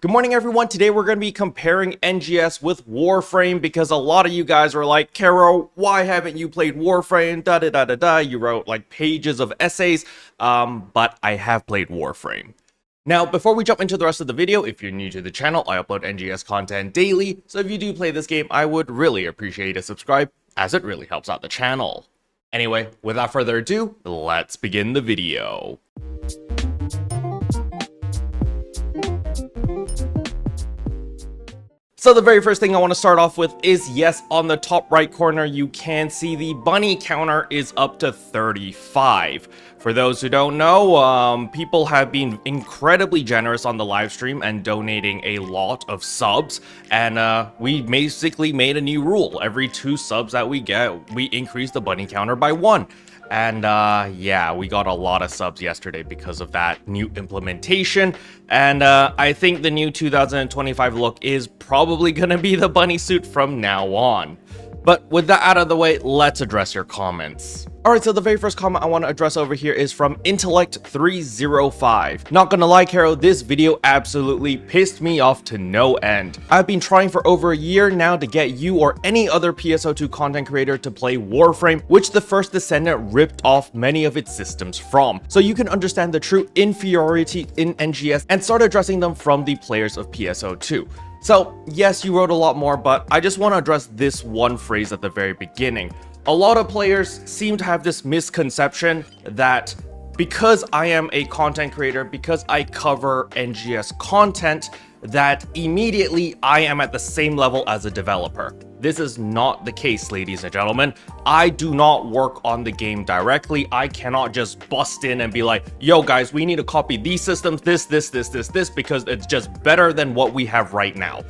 Good morning, everyone. Today we're going to be comparing NGS with WarFrame because a lot of you guys were like, Kero, why haven't you played WarFrame? Da da da da da. You wrote like pages of essays, but I have played WarFrame. Now, before we jump into the rest of the video, if you're new to the channel, I upload NGS content daily, so if you do play this game, I would really appreciate a subscribe, as it really helps out the channel. Anyway, without further ado, let's begin the video. So the very first thing I want to start off with is, yes, on the top right corner, you can see the bunny counter is up to 35. For those who don't know, people have been incredibly generous on the live stream and donating a lot of subs. And we basically made a new rule. Every 2 subs that we get, we increase the bunny counter by 1. And yeah, we got a lot of subs yesterday because of that new implementation. And I think the new 2025 look is probably gonna be the bunny suit from now on. But with that out of the way, let's address your comments. Alright, so the very first comment I want to address over here is from Intellect305. Not gonna lie, Kero, this video absolutely pissed me off to no end. I've been trying for over a year now to get you or any other PSO2 content creator to play WarFrame, which the first Descendant ripped off many of its systems from, so you can understand the true inferiority in NGS and start addressing them from the players of PSO2. So, yes, you wrote a lot more, but I just want to address this one phrase at the very beginning. A lot of players seem to have this misconception that because I am a content creator, because I cover NGS content, that immediately I am at the same level as a developer. This is not the case, ladies and gentlemen. I do not work on the game directly. I cannot just bust in and be like, yo guys, we need to copy these systems, this, because it's just better than what we have right now.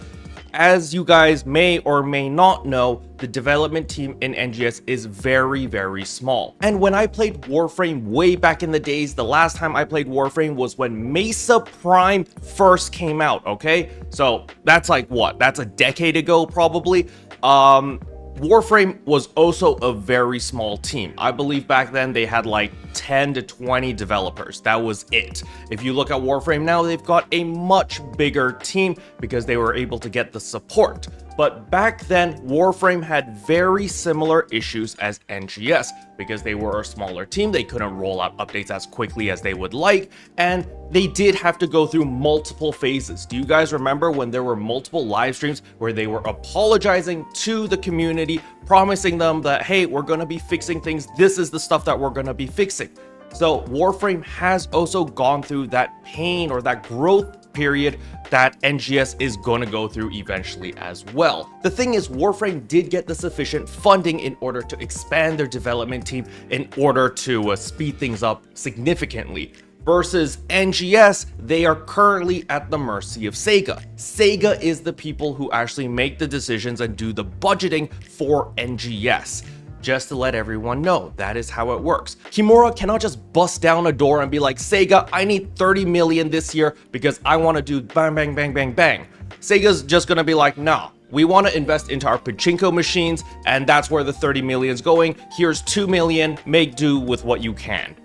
As you guys may or may not know, the development team in NGS is very, very small. And when I played WarFrame way back in the days, the last time I played WarFrame was when Mesa Prime first came out, okay? So that's like what? That's a decade ago, probably. WarFrame was also a very small team. I believe back then they had like 10 to 20 developers. That was it. If you look at WarFrame now, they've got a much bigger team because they were able to get the support. But back then, WarFrame had very similar issues as NGS because they were a smaller team. They couldn't roll out updates as quickly as they would like, and they did have to go through multiple phases. Do you guys remember when there were multiple live streams where they were apologizing to the community, promising them that, hey, we're going to be fixing things. This is the stuff that we're going to be fixing. So WarFrame has also gone through that pain or that growth period that NGS is going to go through eventually as well. The thing is, WarFrame did get the sufficient funding in order to expand their development team in order to speed things up significantly. Versus NGS, they are currently at the mercy of Sega. Sega is the people who actually make the decisions and do the budgeting for NGS. Just to let everyone know, that is how it works. Kimura cannot just bust down a door and be like, Sega, I need 30 million this year because I want to do bang, bang, bang, bang, bang. Sega's just gonna be like, nah, we want to invest into our pachinko machines, and that's where the 30 million is going. Here's 2 million, make do with what you can.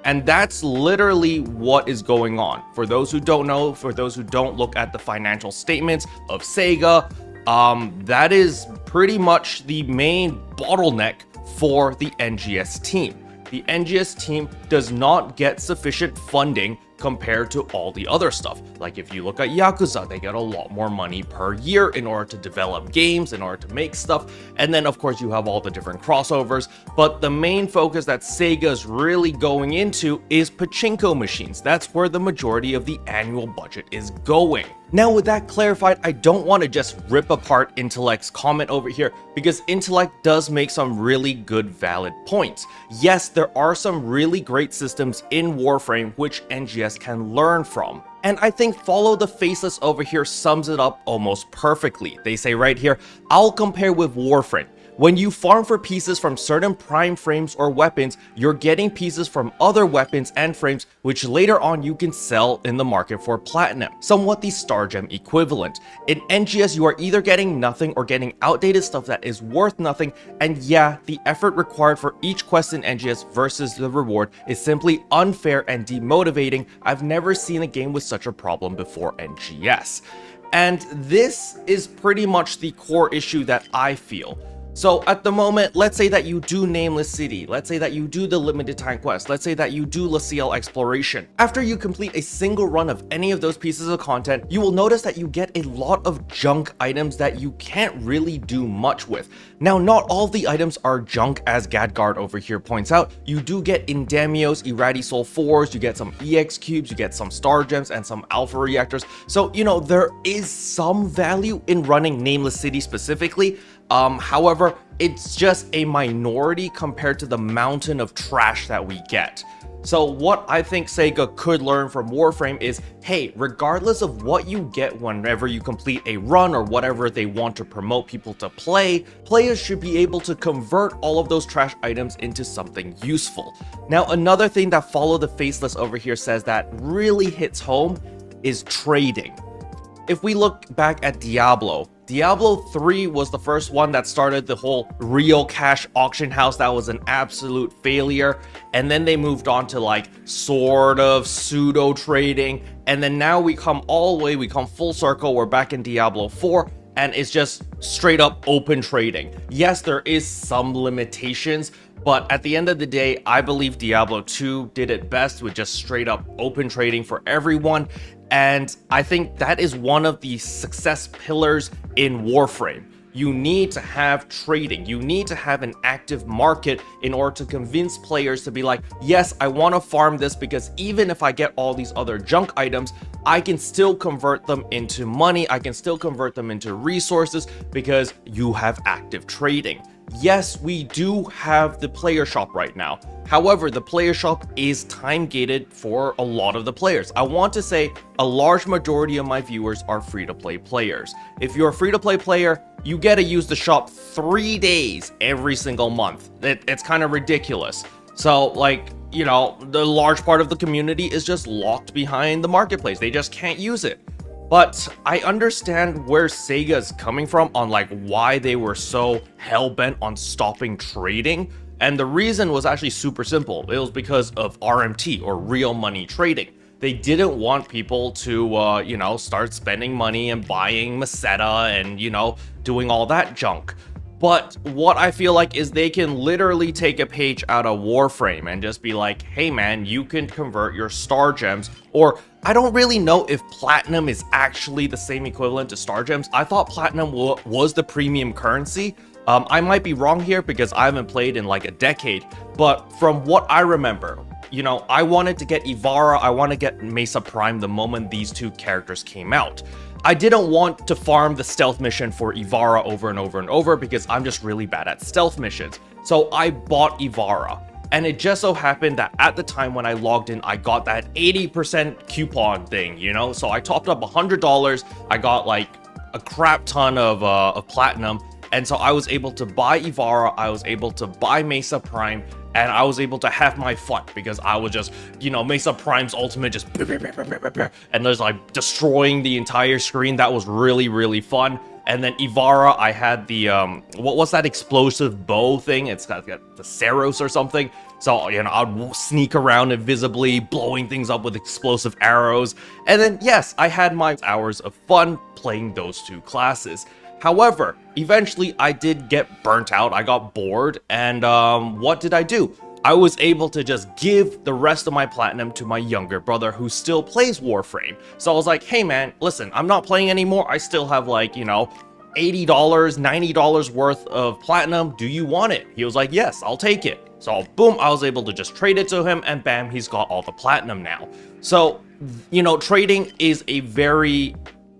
And that's literally what is going on. For those who don't know, for those who don't look at the financial statements of Sega, that is pretty much the main bottleneck for the NGS team. The NGS team does not get sufficient funding compared to all the other stuff. Like if you look at Yakuza, they get a lot more money per year in order to develop games, in order to make stuff. And then of course you have all the different crossovers. But the main focus that Sega's really going into is pachinko machines. That's where the majority of the annual budget is going. Now with that clarified, I don't want to just rip apart Intellect's comment over here because Intellect does make some really good valid points. Yes, there are some really great systems in WarFrame which NGS can learn from. And I think Follow the Faceless over here sums it up almost perfectly. They say right here, I'll compare with WarFrame. When you farm for pieces from certain prime frames or weapons, you're getting pieces from other weapons and frames, which later on you can sell in the market for platinum, somewhat the star gem equivalent. In NGS, you are either getting nothing or getting outdated stuff that is worth nothing, and yeah, the effort required for each quest in NGS versus the reward is simply unfair and demotivating. I've never seen a game with such a problem before NGS. And this is pretty much the core issue that I feel. So at the moment, let's say that you do Nameless City, let's say that you do the limited time quest, let's say that you do LaCiel exploration. After you complete a single run of any of those pieces of content, you will notice that you get a lot of junk items that you can't really do much with. Now, not all the items are junk, as Gadgard over here points out. You do get Indamios, Iradisoul 4s, you get some EX cubes, you get some star gems, and some alpha reactors. So, you know, there is some value in running Nameless City specifically. However, it's just a minority compared to the mountain of trash that we get. So what I think Sega could learn from WarFrame is, hey, regardless of what you get whenever you complete a run or whatever they want to promote people to play, players should be able to convert all of those trash items into something useful. Now, another thing that Follow the Faceless over here says that really hits home is trading. If we look back at Diablo 3 was the first one that started the whole real cash auction house that was an absolute failure, and then they moved on to like sort of pseudo trading, and then now we come full circle, we're back in Diablo 4, and it's just straight up open trading. Yes, there is some limitations, but at the end of the day, I believe Diablo 2 did it best with just straight up open trading for everyone. And I think that is one of the success pillars in WarFrame. You need to have trading. You need to have an active market in order to convince players to be like, yes, I want to farm this because even if I get all these other junk items, I can still convert them into money. I can still convert them into resources because you have active trading. Yes, we do have the player shop right now. However, the player shop is time gated for a lot of the players. I want to say a large majority of my viewers are free-to-play players. If you're a free-to-play player, you get to use the shop 3 days every single month. It's kind of ridiculous. So, like, you know, the large part of the community is just locked behind the marketplace. They just can't use it. But I understand where Sega's coming from on like why they were so hell-bent on stopping trading. And the reason was actually super simple. It was because of RMT, or real money trading. They didn't want people to, you know, start spending money and buying Meseta and, you know, doing all that junk. But what I feel like is they can literally take a page out of WarFrame and just be like, hey man, you can convert your star gems, or I don't really know if platinum is actually the same equivalent to star gems. I thought platinum was the premium currency. I might be wrong here because I haven't played in like a decade, but from what I remember, you know, I wanted to get Ivara, I want to get Mesa Prime the moment these two characters came out. I didn't want to farm the stealth mission for Ivara over and over and over because I'm just really bad at stealth missions. So I bought Ivara. And it just so happened that at the time when I logged in, I got that 80% coupon thing, you know? So I topped up $100, I got like a crap ton of platinum, and so I was able to buy Ivara, I was able to buy Mesa Prime, and I was able to have my fun because I was just, you know, Mesa Prime's ultimate just and there's like destroying the entire screen. That was really, really fun. And then Ivara, I had the, what was that explosive bow thing? It's got the Ceros or something. So, you know, I'd sneak around invisibly, blowing things up with explosive arrows. And then, yes, I had my hours of fun playing those two classes. However, eventually I did get burnt out, I got bored, and what did I do? I was able to just give the rest of my platinum to my younger brother who still plays WarFrame. So I was like, hey man, listen, I'm not playing anymore, I still have like, you know, $80, $90 worth of platinum, do you want it? He was like, yes, I'll take it. So boom, I was able to just trade it to him, and bam, he's got all the platinum now. So, you know, trading is a very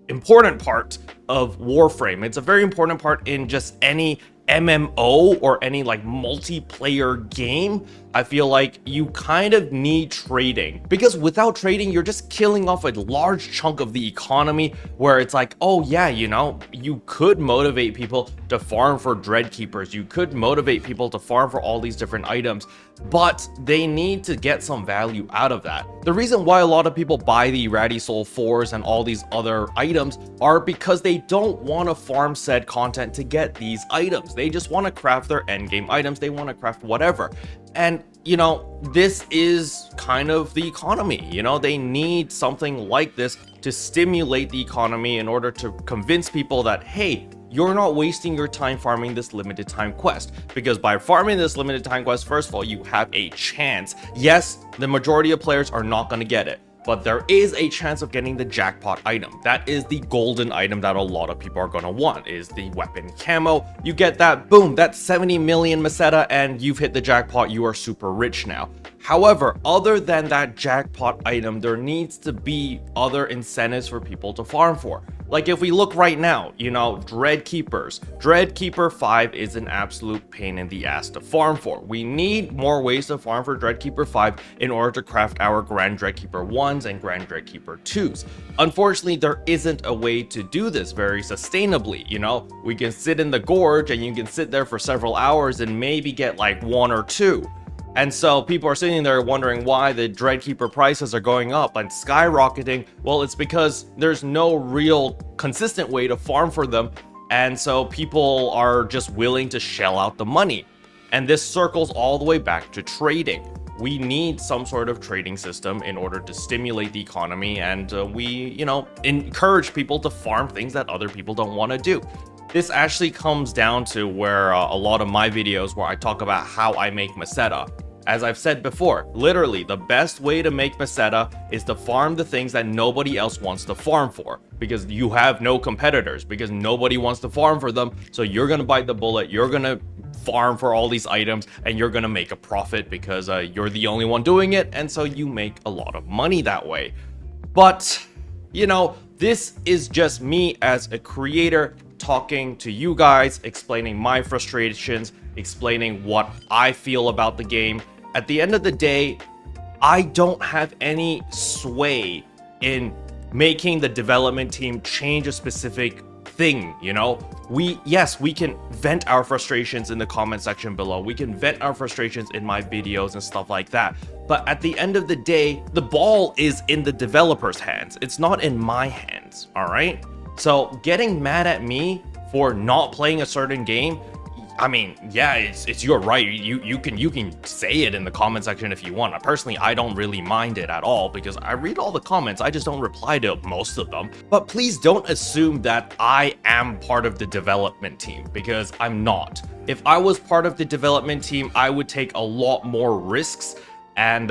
important part of WarFrame. It's a very important part in just any MMO or any like multiplayer game, I feel like you kind of need trading, because without trading, you're just killing off a large chunk of the economy where it's like, oh yeah, you know, you could motivate people to farm for Dreadkeepers, you could motivate people to farm for all these different items, but they need to get some value out of that. The reason why a lot of people buy the Ratty Soul 4s and all these other items are because they don't want to farm said content to get these items. They just want to craft their endgame items, they want to craft whatever. And you know, this is kind of the economy, you know, they need something like this to stimulate the economy in order to convince people that, hey, you're not wasting your time farming this limited time quest, because by farming this limited time quest, first of all, you have a chance. Yes, the majority of players are not going to get it, but there is a chance of getting the jackpot item. That is the golden item that a lot of people are going to want, is the weapon camo. You get that, boom, that's 70 million Meseta and you've hit the jackpot, you are super rich now. However, other than that jackpot item, there needs to be other incentives for people to farm for. Like if we look right now, you know, Dreadkeepers. Dreadkeeper 5 is an absolute pain in the ass to farm for. We need more ways to farm for Dreadkeeper 5 in order to craft our Grand Dreadkeeper 1s and Grand Dreadkeeper 2s. Unfortunately, there isn't a way to do this very sustainably, you know? We can sit in the gorge and you can sit there for several hours and maybe get like 1 or 2. And so people are sitting there wondering why the Dreadkeeper prices are going up and skyrocketing. Well, it's because there's no real consistent way to farm for them. And so people are just willing to shell out the money. And this circles all the way back to trading. We need some sort of trading system in order to stimulate the economy. And we, you know, encourage people to farm things that other people don't want to do. This actually comes down to where a lot of my videos where I talk about how I make Meseta. As I've said before, literally the best way to make Meseta is to farm the things that nobody else wants to farm for, because you have no competitors, because nobody wants to farm for them. So you're going to bite the bullet, you're going to farm for all these items, and you're going to make a profit because you're the only one doing it. And so you make a lot of money that way. But, you know, this is just me as a creator talking to you guys, explaining my frustrations, explaining what I feel about the game. At the end of the day, I don't have any sway in making the development team change a specific thing, you know? Yes, we can vent our frustrations in the comment section below. We can vent our frustrations in my videos and stuff like that. But at the end of the day, the ball is in the developer's hands. It's not in my hands, all right? So getting mad at me for not playing a certain game, I mean, yeah, it's your right. You can say it in the comment section if you want. Personally, I don't really mind it at all because I read all the comments. I just don't reply to most of them. But please don't assume that I am part of the development team, because I'm not. If I was part of the development team, I would take a lot more risks. And,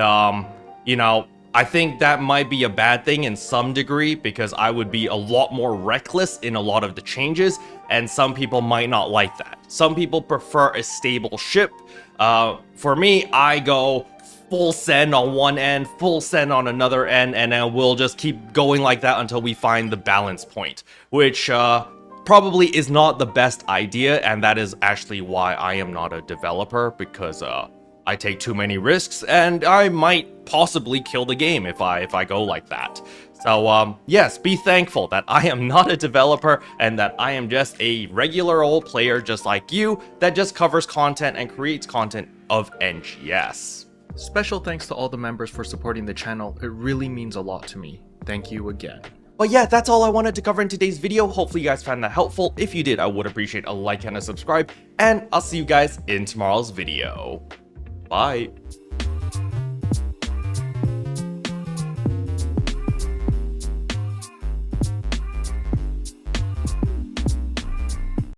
you know, I think that might be a bad thing in some degree, because I would be a lot more reckless in a lot of the changes, and some people might not like that. Some people prefer a stable ship. For me, I go full send on one end, full send on another end, and then we'll just keep going like that until we find the balance point, which probably is not the best idea, and that is actually why I am not a developer, because I take too many risks, and I might possibly kill the game if I go like that. So yes, be thankful that I am not a developer and that I am just a regular old player just like you that just covers content and creates content of NGS. Special thanks to all the members for supporting the channel. It really means a lot to me. Thank you again. But yeah, that's all I wanted to cover in today's video. Hopefully you guys found that helpful. If you did, I would appreciate a like and a subscribe, and I'll see you guys in tomorrow's video. Bye.